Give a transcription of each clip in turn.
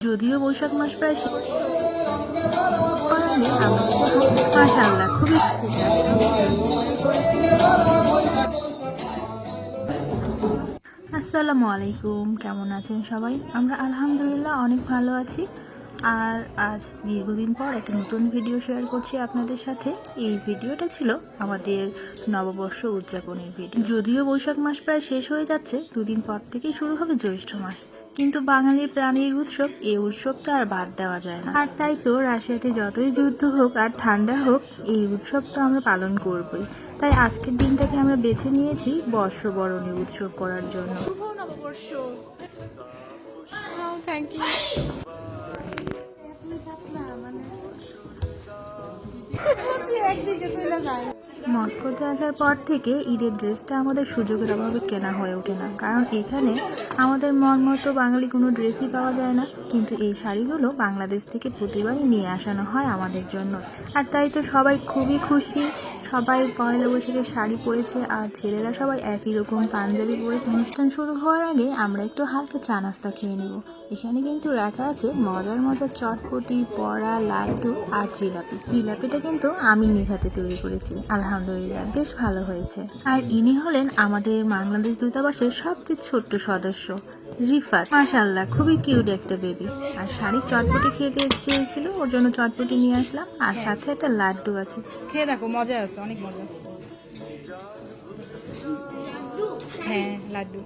যদিও বৈশাখ মাস প্রায় মাশাআল্লাহ খুবই আসসালামু আলাইকুম, কেমন আছেন সবাই? আমরা আলহামদুলিল্লাহ অনেক ভালো আছি। আর আজ দীর্ঘদিন পর একটা নতুন ভিডিও শেয়ার করছি আপনাদের সাথে। এই ভিডিওটা ছিল আমাদের নববর্ষ উদযাপনের ভিডিও। যদিও বৈশাখ মাস প্রায় শেষ হয়ে যাচ্ছে, দুদিন পর থেকেই শুরু হবে জ্যৈষ্ঠ মাস, কিন্তু বাঙালির প্রাণীর উৎসব এই উৎসব তো আর বাদ দেওয়া যায় না। আর তাই তো রাশিয়াতে যতই যুদ্ধ হোক আর ঠান্ডা হোক, এই উৎসব তো আমরা পালন করবই। তাই আজকের দিনটাকে আমরা বেছে নিয়েছি বর্ষবরণী উৎসব করার জন্য। শুভ নববর্ষ। Thank you. একদিকে চলে যায়। মস্কোতে আসার পর থেকে ঈদের ড্রেসটা আমাদের সুযোগের অভাবে কেনা হয়ে ওঠে না, কারণ এখানে আমাদের মন মতো বাঙালি কোনো ড্রেসই পাওয়া যায় না। কিন্তু এই শাড়িগুলো বাংলাদেশ থেকে প্রতিবারই নিয়ে আসানো হয় আমাদের জন্য। আর তাই তো সবাই খুবই খুশি, সবাই পয়লা বৈশাখের শাড়ি পরেছে, আর ছেলেরা সবাই একই রকম পাঞ্জাবি পরেছে। অনুষ্ঠান শুরু হওয়ার আগে আমরা একটু হালকা চা নাস্তা খেয়ে নেব। এখানে কিন্তু রাখা আছে মজার মজার চটপটি, বড়া, লাড্ডু আর জিলাপি। জিলাপিটা কিন্তু আমি নিজ হাতে তৈরি করেছি, আলহামদুলিল্লাহ বেশ ভালো হয়েছে। আর ইনি হলেন আমাদের বাংলাদেশ দূতাবাসের সবচেয়ে ছোট্ট সদস্য রিফাত। মাশাআল্লাহ খুবই কিউট একটা বেবি। আর শাড়ি চটপটি খেতে চেয়েছিল, ওর জন্য চটপটি নিয়ে আসলাম, আর সাথে একটা লাড্ডু আছে। খেয়ে দেখো, মজা আছে, অনেক মজা। হ্যাঁ, লাড্ডু।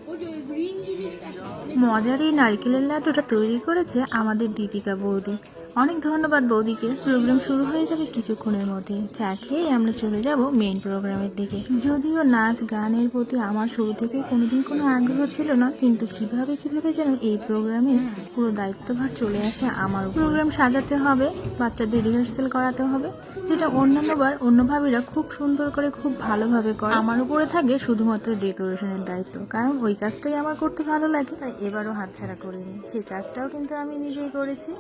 মজার এই নারকেলের লাড্ডুটা তৈরি করেছে আমাদের দীপিকা বৌদি। অনেক ধন্যবাদ বৌদিকে। প্রোগ্রাম শুরু হয়ে যাবে কিছুক্ষণের মধ্যে। চা খেয়ে আমরা চলে যাব মেইন প্রোগ্রামের দিকে। যদিও নাচ গানের প্রতি আমার শুরু থেকে কোনোদিন কোনো আগ্রহ ছিল না, কিন্তু কিভাবে যেন এই প্রোগ্রামের পুরো দায়িত্বভার চলে আসে আমার উপর। প্রোগ্রাম সাজাতে হবে, বাচ্চাদের রিহার্সাল করাতে হবে, যেটা অন্যান্যবার অন্য ভাবিরা খুব সুন্দর করে খুব ভালোভাবে করে। আমার উপরে থাকে শুধুমাত্র ডেকোরেশনের দায়িত্ব, কারণ ওই কাজটাই আমার করতে ভালো লাগে। তাই এবারও হাতছাড়া করিনি, সেই কাজটাও কিন্তু আমি নিজেই করেছি।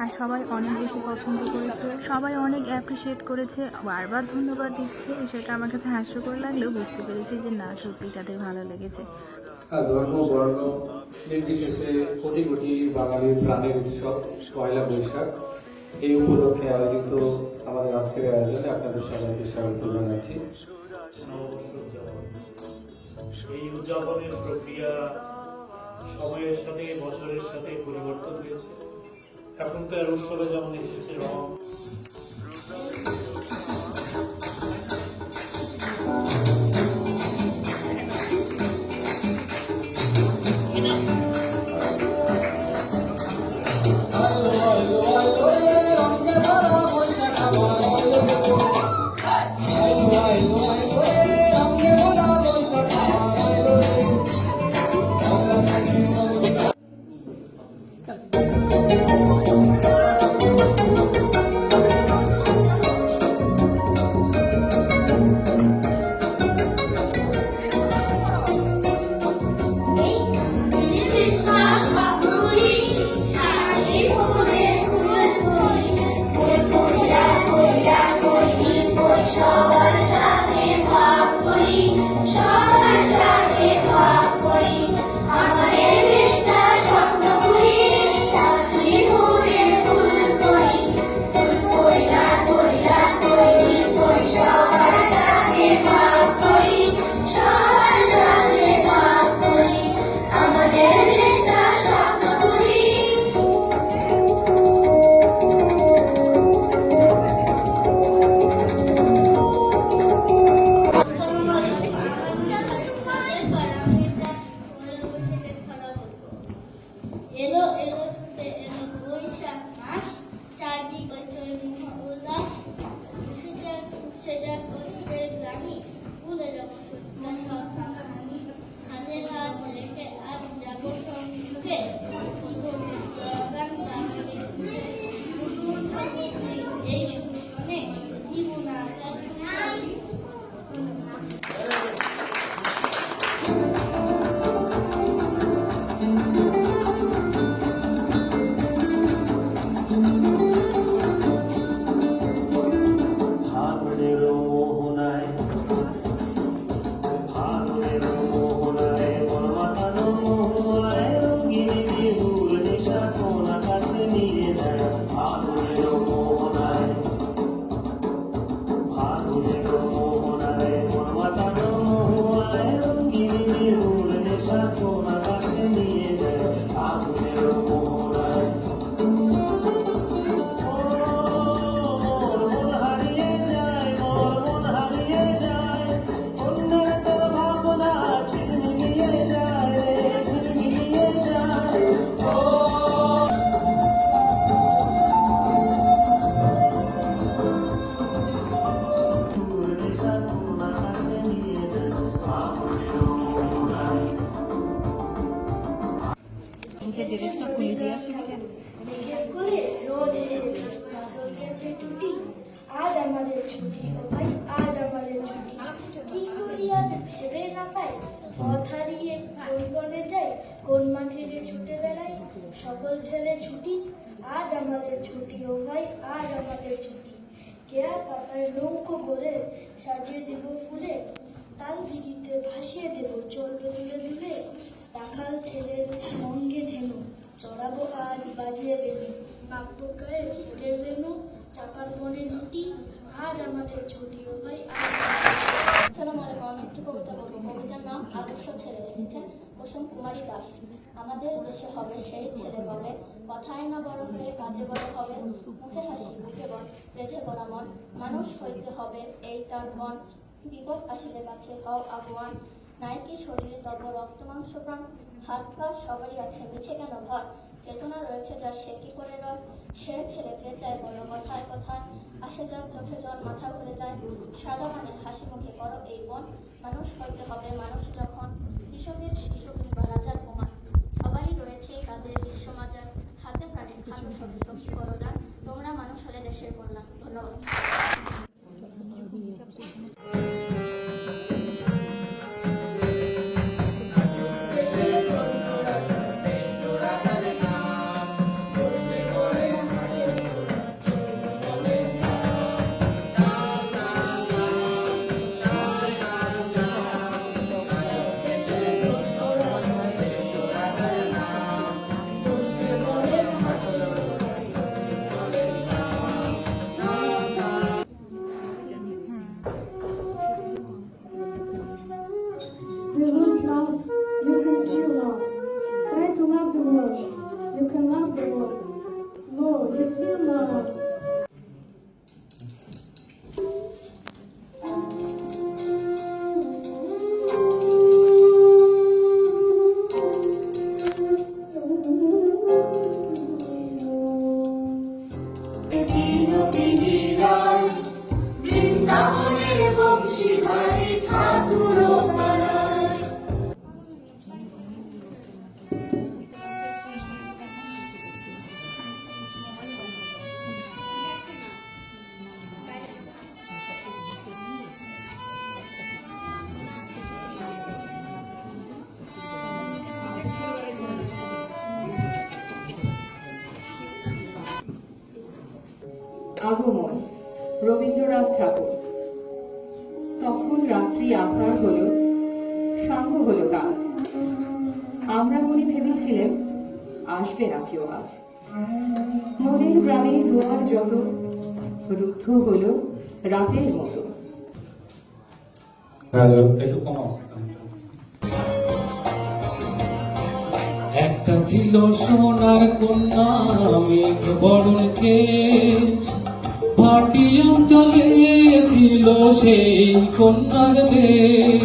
আর সবাই অনেক বেশি পছন্দ করেছে, সবাই অনেক অ্যাপ্রিসিয়েট করেছে, বারবার ধন্যবাদ দিচ্ছে। সেটা আমার কাছে হাস্যকর লাগলেও বুঝতে পেরেছি যে না, সত্যি তাদের ভালো লেগেছে। ধর্ম বর্ণ নির্বিশেষে কোটি কোটি বাঙালির প্রাণের উৎসব পয়লা বৈশাখ, এই উপলক্ষে আয়োজিত আমাদের আজকের আয়োজনে আপনাদের সবাইকে স্বাগত জানাচ্ছি। এই উদযাপনের প্রক্রিয়া সময়ের সাথে বছরের সাথে পরিবর্তন হয়েছে। এখনকার উৎসবে যেমন এসেছে রং, আমাদের ছুটি ও ভাই আজ আমাদের ছুটি কেয়া পাতায় নৌকো করে সাজিয়ে দেব ফুলে তাল দিঘিতে ভাসিয়ে দেব চলবে তুলে তুলে রাখাল ছেলের সঙ্গে ধেনু চড়াবো আজ বাজিয়ে বেনু মাপবো গায়ে ফুলের রেণু চাপার বনে লুটি আজ আমাদের ছুটি ও ভাই আসসালামু আলাইকুম। আমি একটি কবিতা বলবো। কবিতার নাম আদর্শ ছেলে, লিখেছেন কুসুম কুমারী দাস। আমাদের দেশে হবে সেই ছেলে বলে, কথায় না বড় হয়ে কাজে বড় হবে, মুখে হাসি মুখে বল বেঁধে পড়া মন, মানুষ হইতে হবে এই তার মন, বিপদ আসিলে কাছে হও আগুয়ান, নাই কি শরীরে তব রক্ত মাংস প্রাণ, হাত পা সবারই আছে মিছে কেন ভয়, চেতনা রয়েছে যার সে কি করে রয়, সে ছেলেকে চাই বলো কথায় কথায়, আসে যার চোখে জল মাথা ঘুরে যায়, সাদা মানে হাসি মুখে করো এই বন, মানুষ হইতে হবে মানুষ যখন, কৃষকের শিশু কিংবা রাজার কুমার, সবারই রয়েছে এই কাজের বিশ্ব মাজার, হাতে প্রাণে খাটো সবে সখী করো দান, তোমরা মানুষ হলে দেশের কন্যা। ধন্যবাদ। You love love, you can feel love. Try to love the world, you can love the world. Lord, you feel love. আগমন রবীন্দ্রনাথ ঠাকুর। তখন রাত্রি আঁধার হলো, সাঙ্গ হলো কাজ, আমরা মনে ভেবেছিলেন আসবে না কেউ আজ, মনের গ্রামে দুয়ার যত রুদ্ধ হলো রাতের মতো। হ্যালো, একটু কমাও সাউন্ডটা। একটা ছিল সোনার কন্যা মেঘ বরণ কেশ, ভাটি অঞ্চলে ছিল সেই কন্যার দেশ।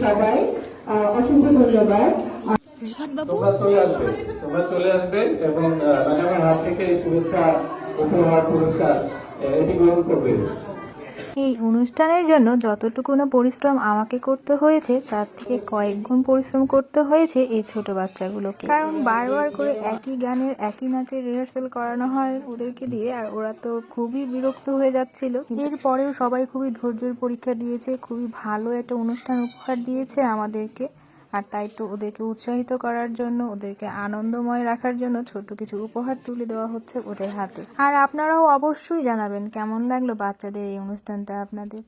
সবাই অসংখ্য ধন্যবাদ। তোমরা চলে আসবে আসবে এবং ম্যাডামের হাত থেকে শুভেচ্ছা উপহার পুরস্কার এটি গ্রহণ করবে। এই অনুষ্ঠানের জন্য যতটুকু না পরিশ্রম আমাকে করতে হয়েছে তার থেকে কয়েক গুণ পরিশ্রম করতে হয়েছে এই ছোট বাচ্চাগুলোকে, কারণ বারবার করে একই গানের একই নাচের রিহার্সাল করানো হয় ওদেরকে দিয়ে, আর ওরা তো খুবই বিরক্ত হয়ে যাচ্ছিল। এরপরেও সবাই খুবই ধৈর্যের পরীক্ষা দিয়েছে, খুবই ভালো একটা অনুষ্ঠান উপহার দিয়েছে আমাদেরকে। আর তাই তো ওদেরকে উৎসাহিত করার জন্য, ওদেরকে আনন্দময় রাখার জন্য ছোট কিছু উপহার তুলে দেওয়া হচ্ছে ওদের হাতে। আর আপনারাও অবশ্যই জানাবেন কেমন লাগলো বাচ্চাদের এই অনুষ্ঠানটা আপনাদের।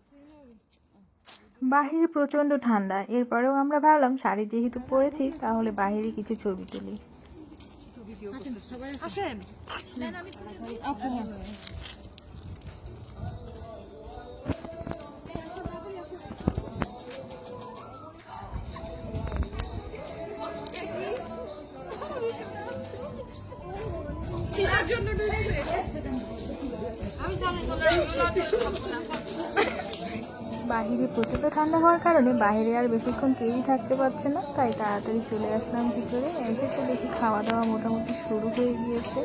বাহিরে প্রচণ্ড ঠান্ডা, এরপরেও আমরা ভাবলাম শাড়ি যেহেতু পরেছি তাহলে বাহিরে কিছু ছবি তুলি। আসেন। বাহিরে প্রচণ্ড ঠান্ডা হওয়ার কারণে বাইরে আর বেশিক্ষণ কেউই থাকতে পারছে না, তাই তাড়াতাড়ি চলে আসলাম ভিতরে। এসে তো দেখি খাওয়া দাওয়া মোটামুটি শুরু হয়ে গিয়েছে।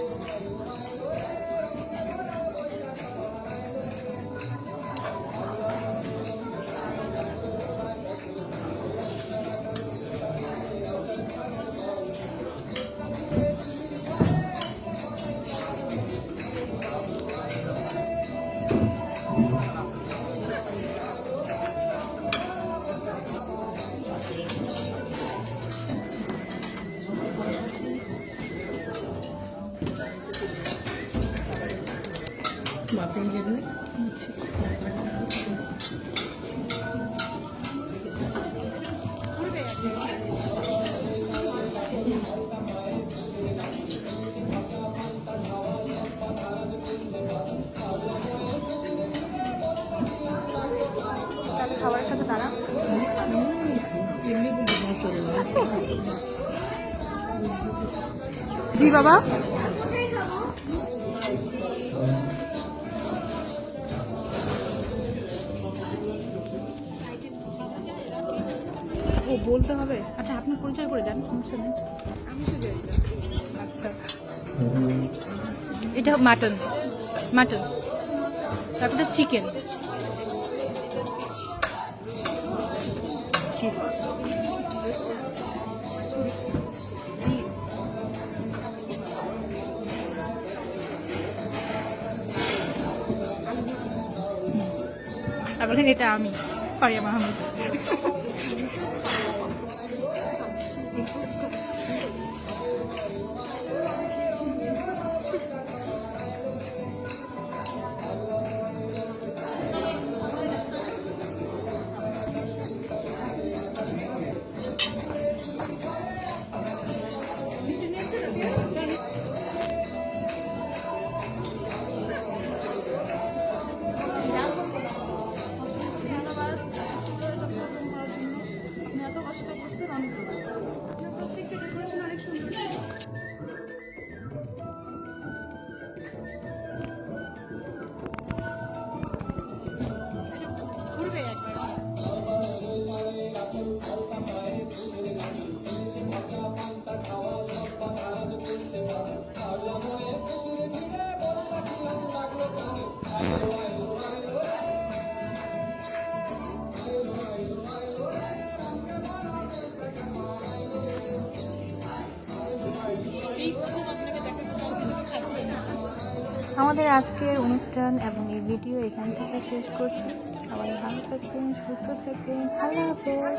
তাহলে খাবারের সাথে দাঁড়া। জি বাবা। ও বলতে হবে। আচ্ছা আপনি পরিচয় করে দেন। শুনুন আচ্ছা, এটা মাটন, মাটন, তারপরে চিকেন, তারপরে এটা আমি ফারিয়া মাহমুদ। আমাদের আজকের অনুষ্ঠান এবং এই ভিডিও এখান থেকে শেষ করছি। সবাই ভালো থাকবেন, সুস্থ থাকবেন। আল্লাহ হাফেজ।